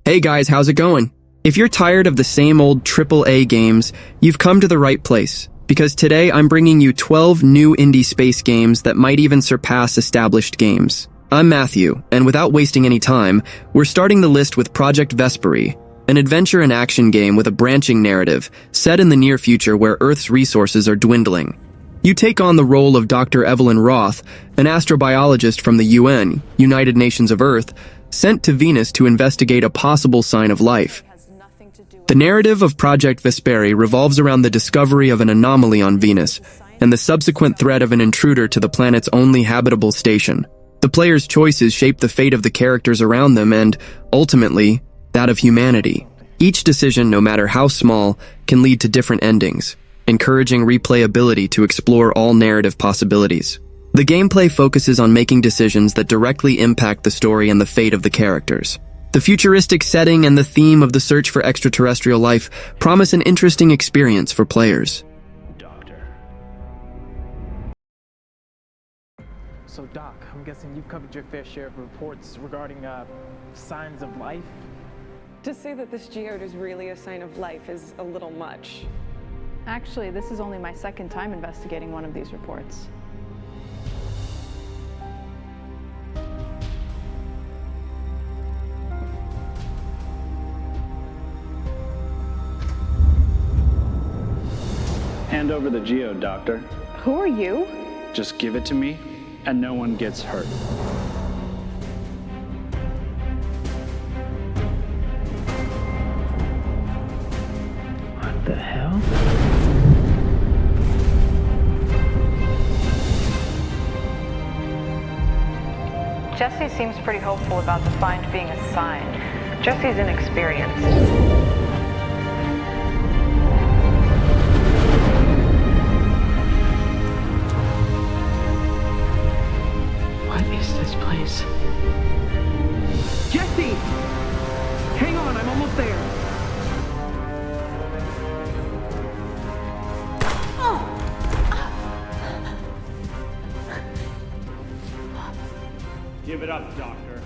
Hey guys, how's it going? If you're tired of the same old AAA games, you've come to the right place, because today I'm bringing you 12 new indie space games that might even surpass established games. I'm Matthew, and without wasting any time, we're starting the list with Project Vesperi, an adventure and action game with a branching narrative, set in the near future where Earth's resources are dwindling. You take on the role of Dr. Evelyn Roth, an astrobiologist from the UN, United Nations of Earth, sent to Venus to investigate a possible sign of life. The narrative of Project Vesperi revolves around the discovery of an anomaly on Venus, and the subsequent threat of an intruder to the planet's only habitable station. The player's choices shape the fate of the characters around them and, ultimately, that of humanity. Each decision, no matter how small, can lead to different endings, encouraging replayability to explore all narrative possibilities. The gameplay focuses on making decisions that directly impact the story and the fate of the characters. The futuristic setting and the theme of the search for extraterrestrial life promise an interesting experience for players. So Doc, I'm guessing you've covered your fair share of reports regarding signs of life? To say that this geode is really a sign of life is a little much. Actually, this is only my second time investigating one of these reports. Hand over the geode, Doctor. Who are you? Just give it to me, and no one gets hurt. What the hell? Jesse seems pretty hopeful about the find being a sign. Jesse's inexperienced. What is this place? Jesse! Hang on, I'm almost there. Give it up, Doctor.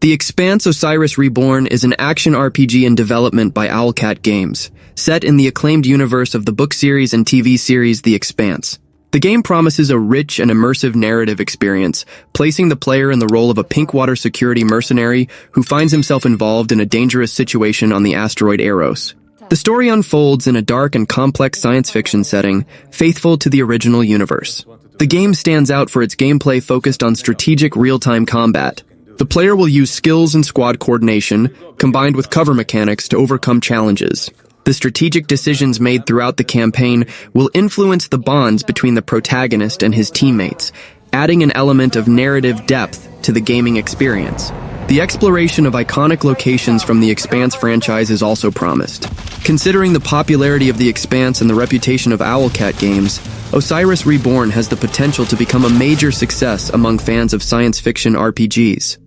The Expanse Osiris Reborn is an action RPG in development by Owlcat Games, set in the acclaimed universe of the book series and TV series The Expanse. The game promises a rich and immersive narrative experience, placing the player in the role of a Pinkwater security mercenary who finds himself involved in a dangerous situation on the asteroid Eros. The story unfolds in a dark and complex science fiction setting, faithful to the original universe. The game stands out for its gameplay focused on strategic real-time combat. The player will use skills and squad coordination, combined with cover mechanics to overcome challenges. The strategic decisions made throughout the campaign will influence the bonds between the protagonist and his teammates, adding an element of narrative depth to the gaming experience. The exploration of iconic locations from the Expanse franchise is also promised. Considering the popularity of the Expanse and the reputation of Owlcat Games, Osiris Reborn has the potential to become a major success among fans of science fiction RPGs.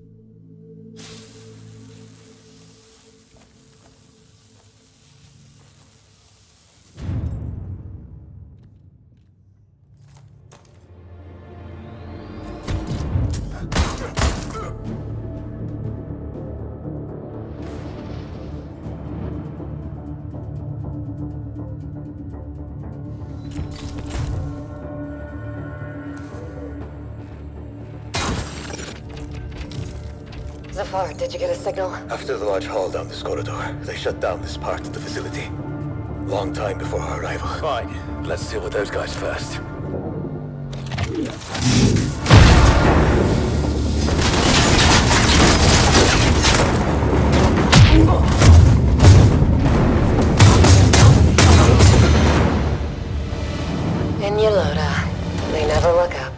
Zafar, did you get a signal? After the large haul down this corridor, they shut down this part of the facility. Long time before our arrival. Fine. Let's deal with those guys first. In Yolota. They never look up.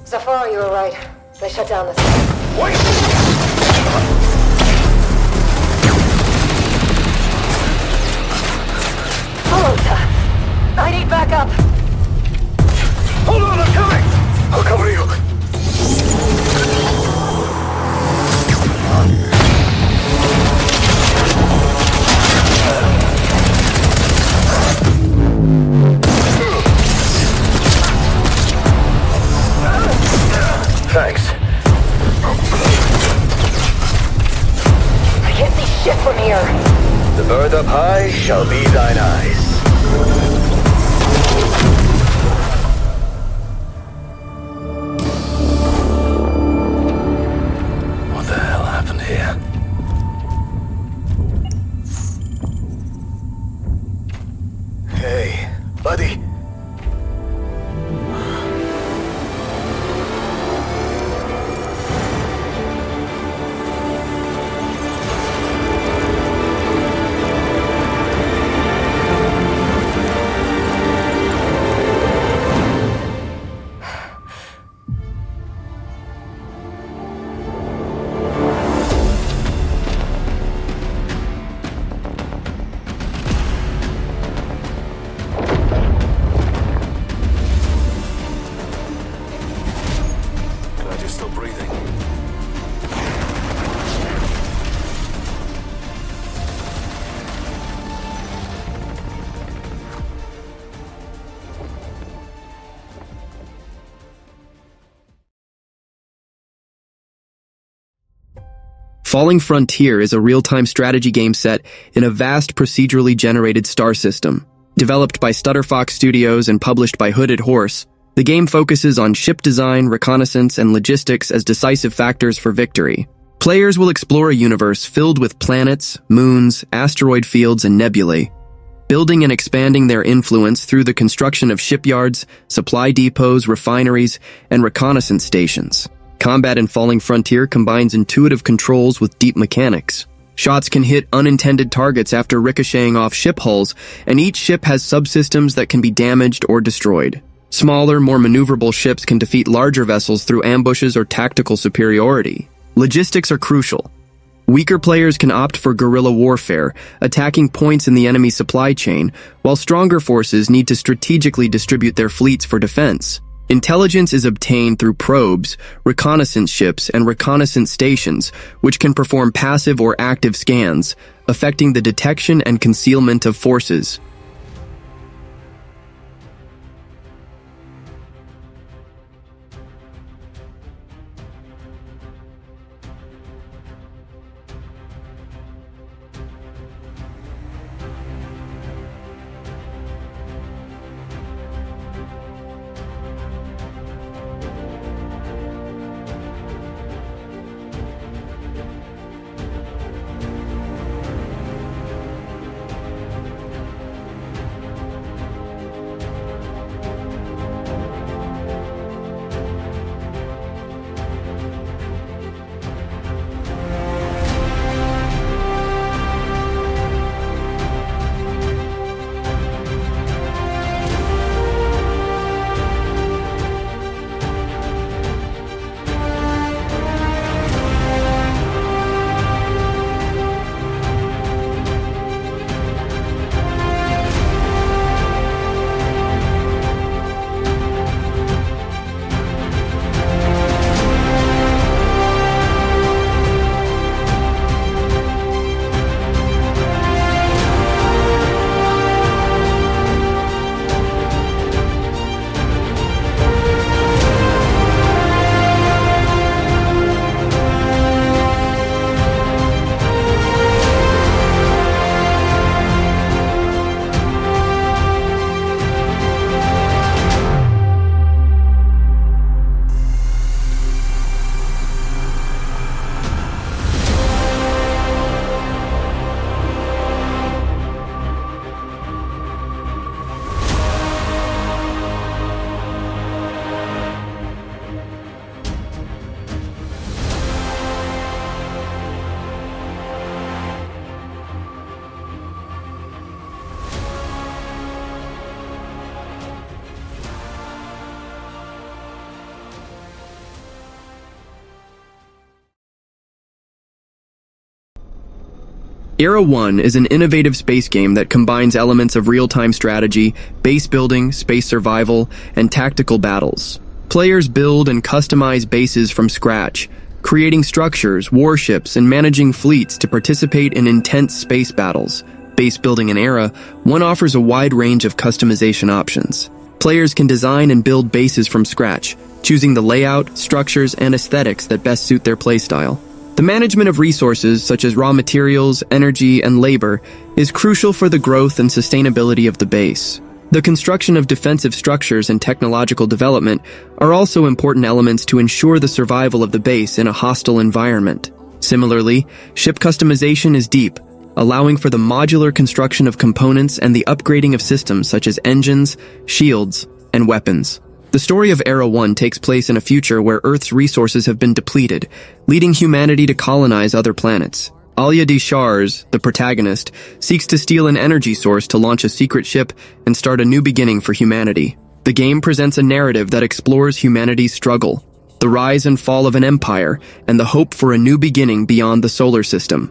Zafar, you were right. They shut down this. Wait! Yolota! I need backup! Hold on, I'm coming! I'll cover you. shit from here. The bird up high shall be thine eyes. What the hell happened here? Hey, buddy. Falling Frontier is a real-time strategy game set in a vast procedurally generated star system. Developed by Stutterfox Studios and published by Hooded Horse, the game focuses on ship design, reconnaissance, and logistics as decisive factors for victory. Players will explore a universe filled with planets, moons, asteroid fields, and nebulae, building and expanding their influence through the construction of shipyards, supply depots, refineries, and reconnaissance stations. Combat in Falling Frontier combines intuitive controls with deep mechanics. Shots can hit unintended targets after ricocheting off ship hulls, and each ship has subsystems that can be damaged or destroyed. Smaller, more maneuverable ships can defeat larger vessels through ambushes or tactical superiority. Logistics are crucial. Weaker players can opt for guerrilla warfare, attacking points in the enemy supply chain, while stronger forces need to strategically distribute their fleets for defense. Intelligence is obtained through probes, reconnaissance ships, and reconnaissance stations, which can perform passive or active scans, affecting the detection and concealment of forces. Era 1 is an innovative space game that combines elements of real-time strategy, base building, space survival, and tactical battles. Players build and customize bases from scratch, creating structures, warships, and managing fleets to participate in intense space battles. Base building in Era 1 offers a wide range of customization options. Players can design and build bases from scratch, choosing the layout, structures, and aesthetics that best suit their playstyle. The management of resources, such as raw materials, energy, and labor, is crucial for the growth and sustainability of the base. The construction of defensive structures and technological development are also important elements to ensure the survival of the base in a hostile environment. Similarly, ship customization is deep, allowing for the modular construction of components and the upgrading of systems such as engines, shields, and weapons. The story of Era 1 takes place in a future where Earth's resources have been depleted, leading humanity to colonize other planets. Alia D. Shars, the protagonist, seeks to steal an energy source to launch a secret ship and start a new beginning for humanity. The game presents a narrative that explores humanity's struggle, the rise and fall of an empire, and the hope for a new beginning beyond the solar system.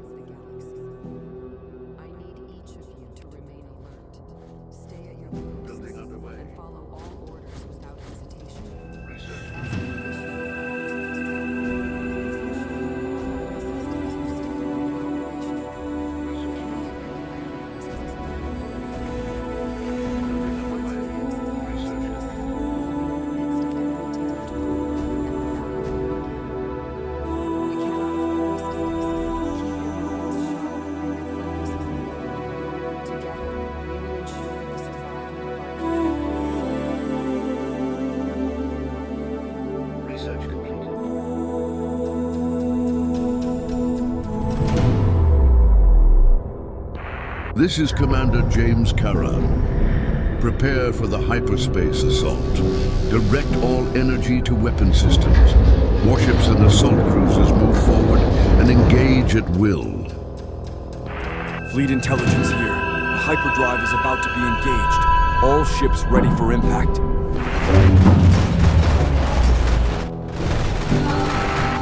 This is Commander James Karan. Prepare for the hyperspace assault. Direct all energy to weapon systems. Warships and assault cruisers move forward and engage at will. Fleet intelligence here. The hyperdrive is about to be engaged. All ships ready for impact.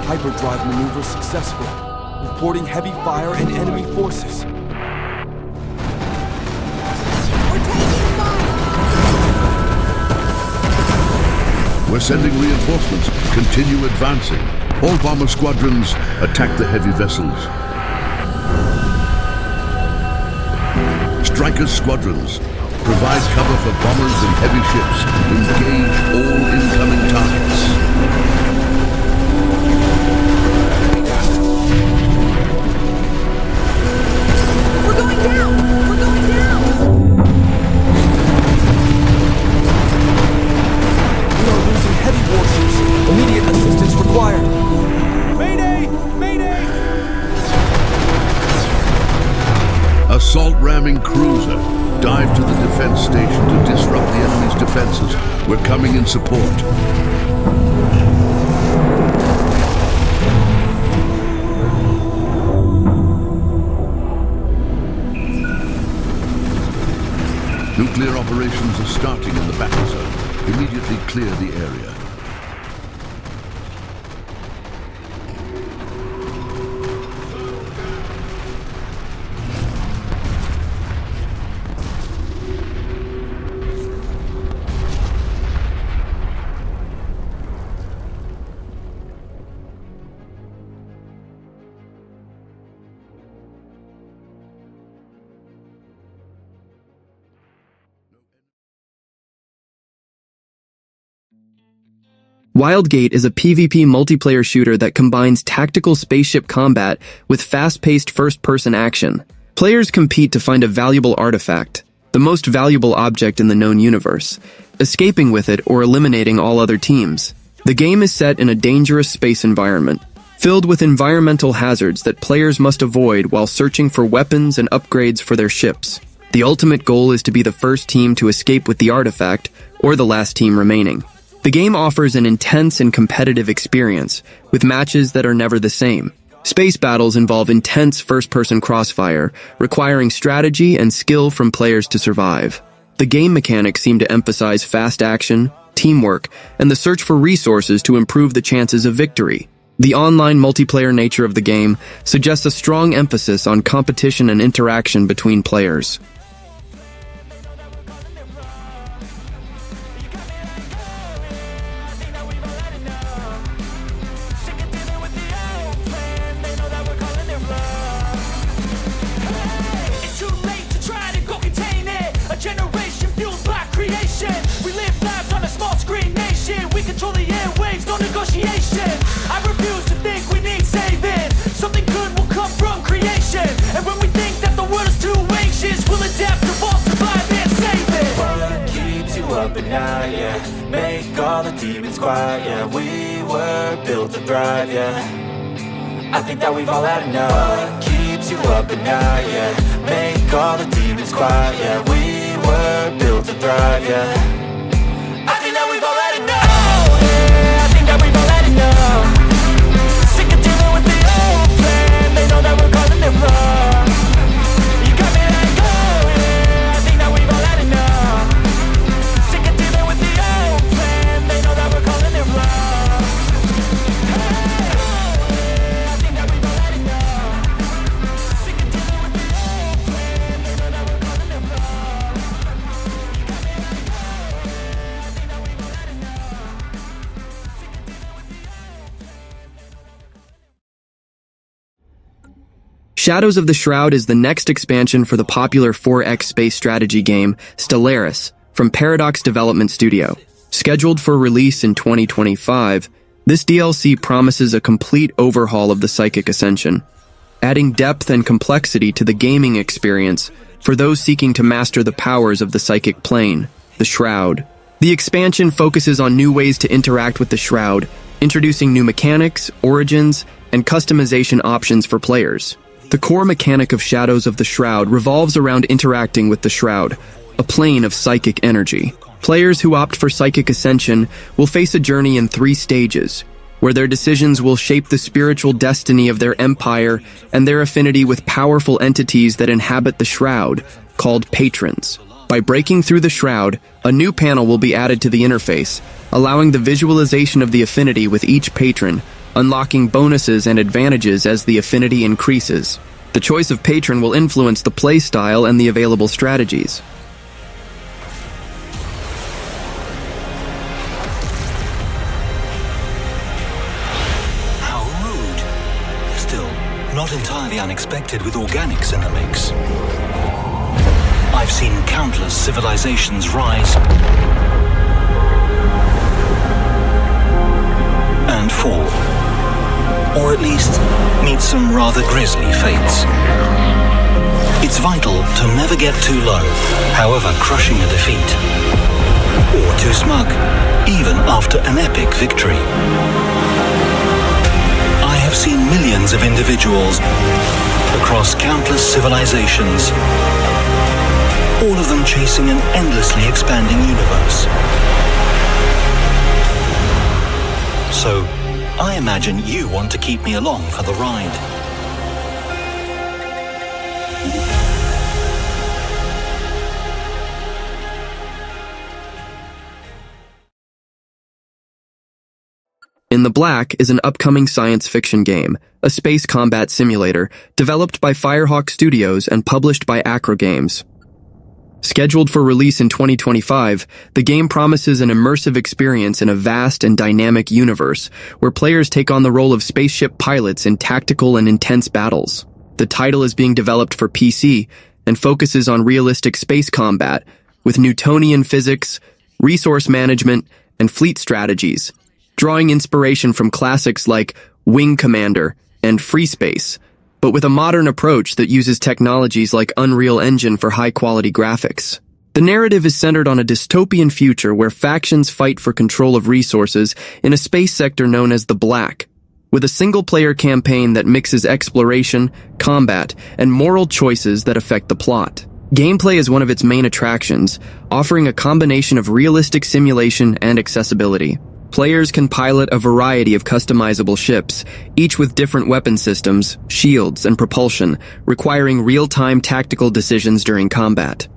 Hyperdrive maneuver successful. Reporting heavy fire and enemy forces. We're sending reinforcements. Continue advancing. All bomber squadrons attack the heavy vessels. Striker squadrons provide cover for bombers and heavy ships. Engage all incoming targets. We're going down! We're going down! Heavy warships. Immediate assistance required. Mayday! Mayday! Assault ramming cruiser. Dive to the defense station to disrupt the enemy's defenses. We're coming in support. Nuclear operations are starting in the battle zone. Immediately clear the area. Wildgate is a PvP multiplayer shooter that combines tactical spaceship combat with fast-paced first-person action. Players compete to find a valuable artifact, the most valuable object in the known universe, escaping with it or eliminating all other teams. The game is set in a dangerous space environment, filled with environmental hazards that players must avoid while searching for weapons and upgrades for their ships. The ultimate goal is to be the first team to escape with the artifact, or the last team remaining. The game offers an intense and competitive experience, with matches that are never the same. Space battles involve intense first-person crossfire, requiring strategy and skill from players to survive. The game mechanics seem to emphasize fast action, teamwork, and the search for resources to improve the chances of victory. The online multiplayer nature of the game suggests a strong emphasis on competition and interaction between players. Control the airwaves, no negotiation. I refuse to think we need saving. night, yeah. Make all the demons quiet, yeah. We were built to thrive, yeah. I think that we've all had enough. What keeps you up at night, yeah. Make all the demons quiet, yeah. We were built to thrive, yeah. I think that we've all had enough. Oh, yeah, I think that we've all had enough. Sick of dealing with the old plan. They know that we're calling it wrong. You got me like, oh, yeah, I think that we've all had enough. Sick of dealing with the old plan. They know that we're calling it wrong. I think that we've all had enough. Sick of dealing with the old plan. They know that we're calling it wrong. You got me like, oh, yeah, I think that we've all had enough. Sick of dealing with the old plan. Shadows of the Shroud is the next expansion for the popular 4X space strategy game Stellaris from Paradox Development Studio. Scheduled for release in 2025, this DLC promises a complete overhaul of the Psychic Ascension, adding depth and complexity to the gaming experience for those seeking to master the powers of the psychic plane, the Shroud. The expansion focuses on new ways to interact with the Shroud, introducing new mechanics, origins, and customization options for players. The core mechanic of Shadows of the Shroud revolves around interacting with the Shroud, a plane of psychic energy. Players who opt for Psychic Ascension will face a journey in 3 stages, where their decisions will shape the spiritual destiny of their empire and their affinity with powerful entities that inhabit the Shroud, called patrons. By breaking through the Shroud, a new panel will be added to the interface, allowing the visualization of the affinity with each patron, unlocking bonuses and advantages as the affinity increases. The choice of patron will influence the play style and the available strategies. How rude. Still, not entirely unexpected with organics in the mix. I've seen countless civilizations rise and fall. Or at least, meet some rather grisly fates. It's vital to never get too low, however crushing a defeat. Or too smug, even after an epic victory. I have seen millions of individuals across countless civilizations, all of them chasing an endlessly expanding universe. So, I imagine you want to keep me along for the ride. In the Black is an upcoming science fiction game, a space combat simulator, developed by Firehawk Studios and published by Acro Games. Scheduled for release in 2025, the game promises an immersive experience in a vast and dynamic universe, where players take on the role of spaceship pilots in tactical and intense battles. The title is being developed for PC and focuses on realistic space combat, with Newtonian physics, resource management, and fleet strategies, drawing inspiration from classics like Wing Commander and Free Space, but with a modern approach that uses technologies like Unreal Engine for high-quality graphics. The narrative is centered on a dystopian future where factions fight for control of resources in a space sector known as the Black, with a single-player campaign that mixes exploration, combat, and moral choices that affect the plot. Gameplay is one of its main attractions, offering a combination of realistic simulation and accessibility. Players can pilot a variety of customizable ships, each with different weapon systems, shields, and propulsion, requiring real-time tactical decisions during combat.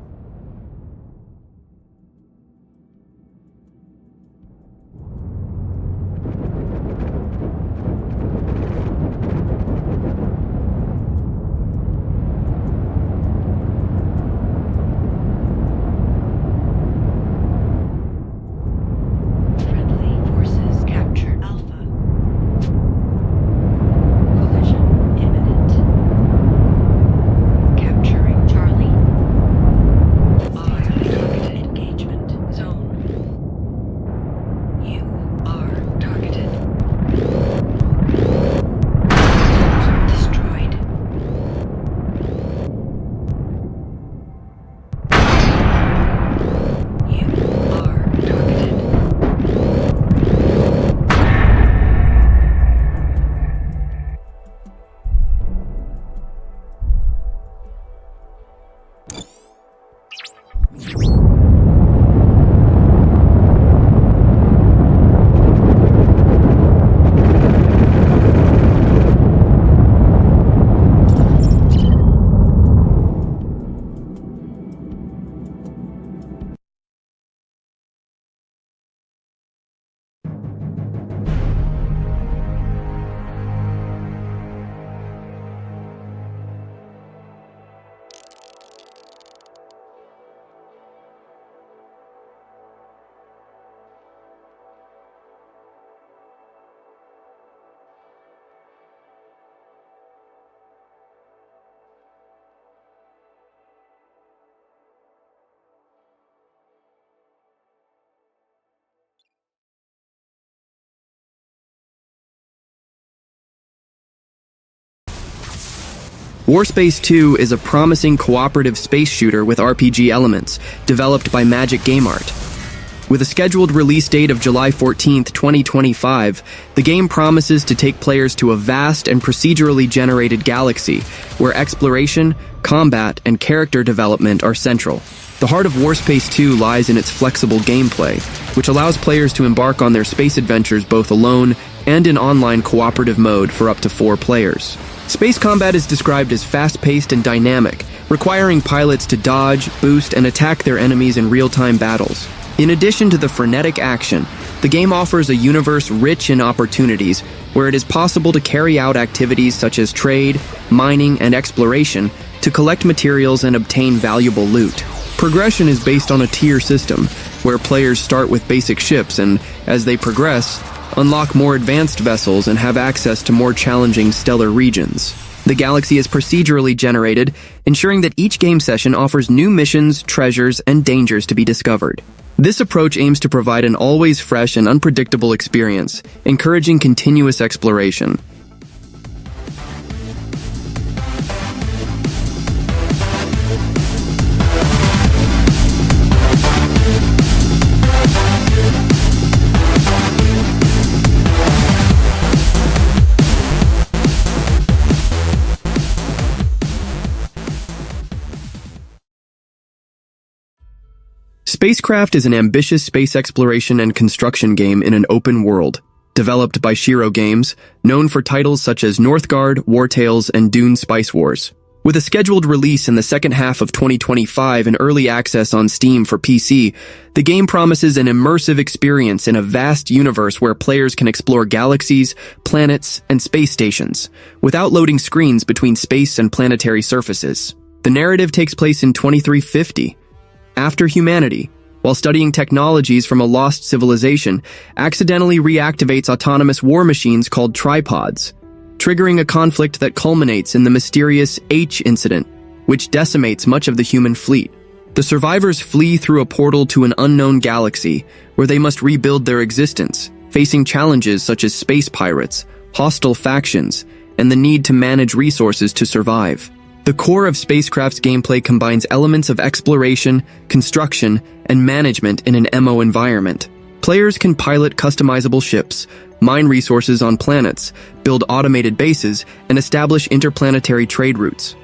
Warspace 2 is a promising cooperative space shooter with RPG elements, developed by Magic Game Art. With a scheduled release date of July 14, 2025, the game promises to take players to a vast and procedurally generated galaxy, where exploration, combat, and character development are central. The heart of Warspace 2 lies in its flexible gameplay, which allows players to embark on their space adventures both alone and in online cooperative mode for up to 4 players. Space combat is described as fast-paced and dynamic, requiring pilots to dodge, boost, and attack their enemies in real-time battles. In addition to the frenetic action, the game offers a universe rich in opportunities where it is possible to carry out activities such as trade, mining, and exploration to collect materials and obtain valuable loot. Progression is based on a tier system, where players start with basic ships and, as they progress, unlock more advanced vessels and have access to more challenging stellar regions. The galaxy is procedurally generated, ensuring that each game session offers new missions, treasures, and dangers to be discovered. This approach aims to provide an always fresh and unpredictable experience, encouraging continuous exploration. SpaceCraft is an ambitious space exploration and construction game in an open world, developed by Shiro Games, known for titles such as Northgard, War Tales, and Dune Spice Wars. With a scheduled release in the second half of 2025 and early access on Steam for PC, the game promises an immersive experience in a vast universe where players can explore galaxies, planets, and space stations, without loading screens between space and planetary surfaces. The narrative takes place in 2350, after humanity, while studying technologies from a lost civilization, accidentally reactivates autonomous war machines called tripods, triggering a conflict that culminates in the mysterious H incident, which decimates much of the human fleet. The survivors flee through a portal to an unknown galaxy, where they must rebuild their existence, facing challenges such as space pirates, hostile factions, and the need to manage resources to survive. The core of SpaceCraft's gameplay combines elements of exploration, construction, and management in an MO environment. Players can pilot customizable ships, mine resources on planets, build automated bases, and establish interplanetary trade routes.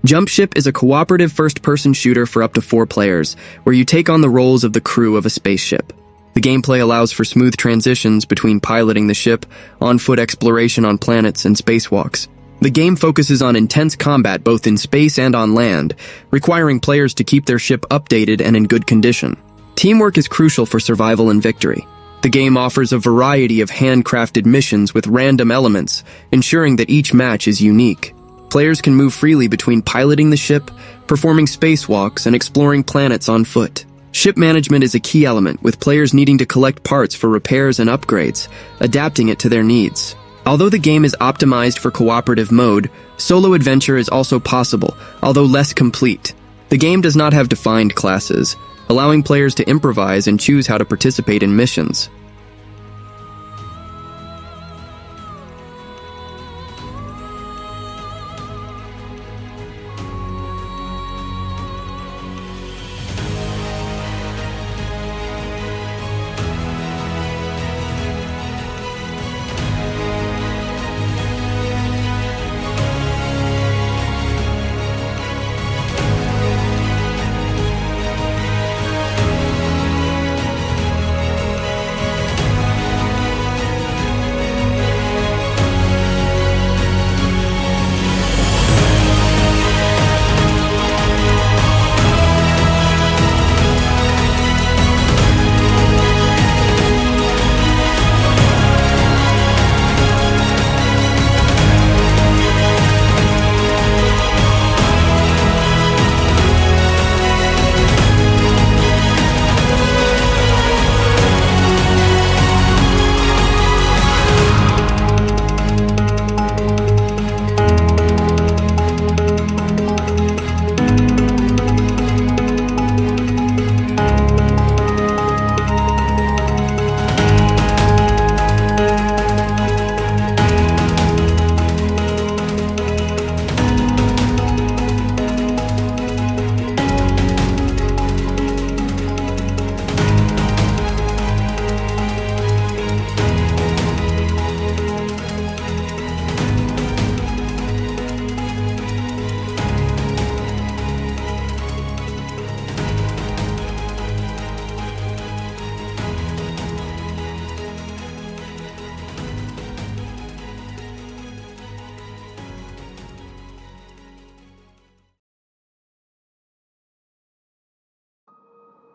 Jump Ship is a cooperative first-person shooter for up to 4 players, where you take on the roles of the crew of a spaceship. The gameplay allows for smooth transitions between piloting the ship, on-foot exploration on planets, and spacewalks. The game focuses on intense combat both in space and on land, requiring players to keep their ship updated and in good condition. Teamwork is crucial for survival and victory. The game offers a variety of handcrafted missions with random elements, ensuring that each match is unique. Players can move freely between piloting the ship, performing spacewalks, and exploring planets on foot. Ship management is a key element, with players needing to collect parts for repairs and upgrades, adapting it to their needs. Although the game is optimized for cooperative mode, solo adventure is also possible, although less complete. The game does not have defined classes, allowing players to improvise and choose how to participate in missions.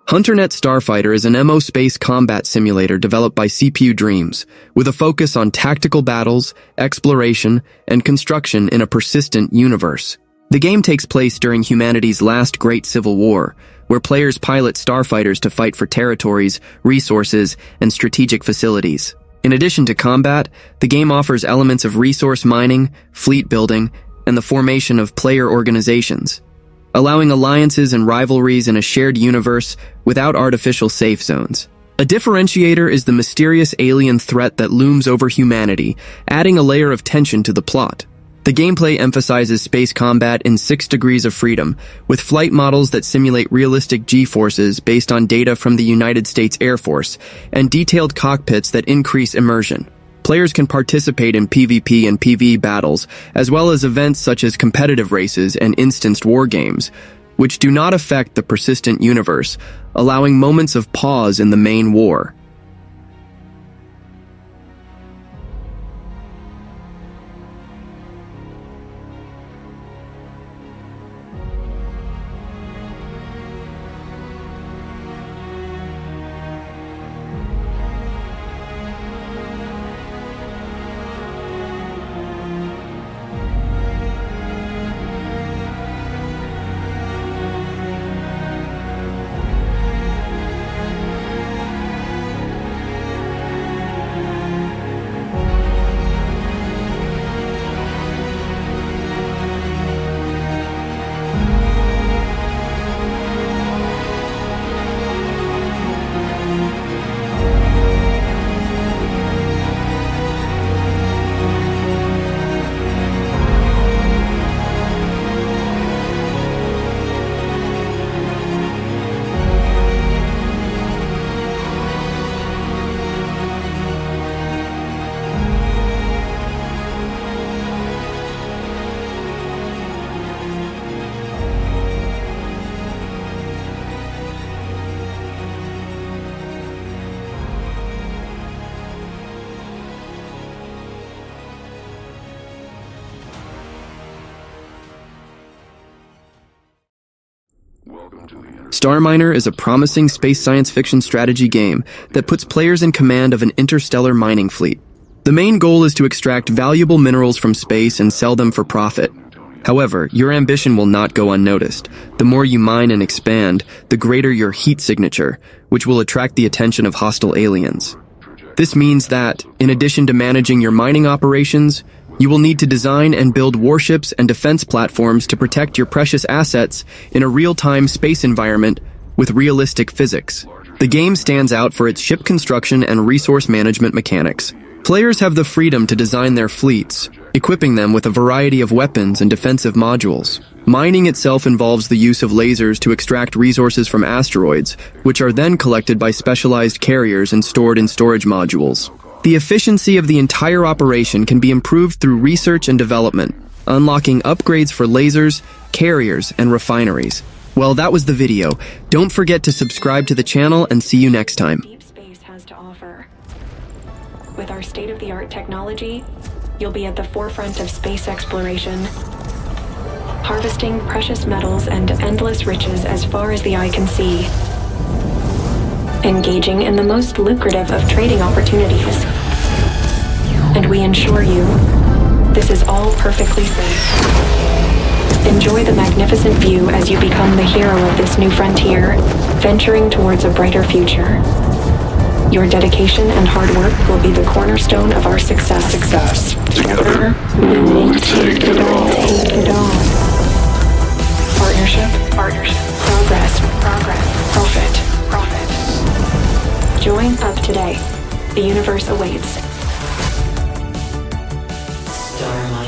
Hunternet Starfighter is an MO space combat simulator developed by CPU Dreams, with a focus on tactical battles, exploration, and construction in a persistent universe. The game takes place during humanity's last great civil war, where players pilot starfighters to fight for territories, resources, and strategic facilities. In addition to combat, the game offers elements of resource mining, fleet building, and the formation of player organizations, allowing alliances and rivalries in a shared universe without artificial safe zones. A differentiator is the mysterious alien threat that looms over humanity, adding a layer of tension to the plot. The gameplay emphasizes space combat in 6 degrees of freedom, with flight models that simulate realistic G-forces based on data from the United States Air Force, and detailed cockpits that increase immersion. Players can participate in PvP and PvE battles, as well as events such as competitive races and instanced war games, which do not affect the persistent universe, allowing moments of pause in the main war. Starminer is a promising space science fiction strategy game that puts players in command of an interstellar mining fleet. The main goal is to extract valuable minerals from space and sell them for profit. However, your ambition will not go unnoticed. The more you mine and expand, the greater your heat signature, which will attract the attention of hostile aliens. This means that, in addition to managing your mining operations, you will need to design and build warships and defense platforms to protect your precious assets in a real-time space environment with realistic physics. The game stands out for its ship construction and resource management mechanics. Players have the freedom to design their fleets, equipping them with a variety of weapons and defensive modules. Mining itself involves the use of lasers to extract resources from asteroids, which are then collected by specialized carriers and stored in storage modules. The efficiency of the entire operation can be improved through research and development, unlocking upgrades for lasers, carriers, and refineries. Well, that was the video. Don't forget to subscribe to the channel and see you next time. Deep space has to offer. With our state-of-the-art technology, you'll be at the forefront of space exploration, harvesting precious metals and endless riches as far as the eye can see, engaging in the most lucrative of trading opportunities. And we assure you, this is all perfectly safe. Enjoy the magnificent view as you become the hero of this new frontier, venturing towards a brighter future. Your dedication and hard work will be the cornerstone of our success. Together, we will take it all. Partnership. Progress. Profit. Join up today. The universe awaits. Starminer.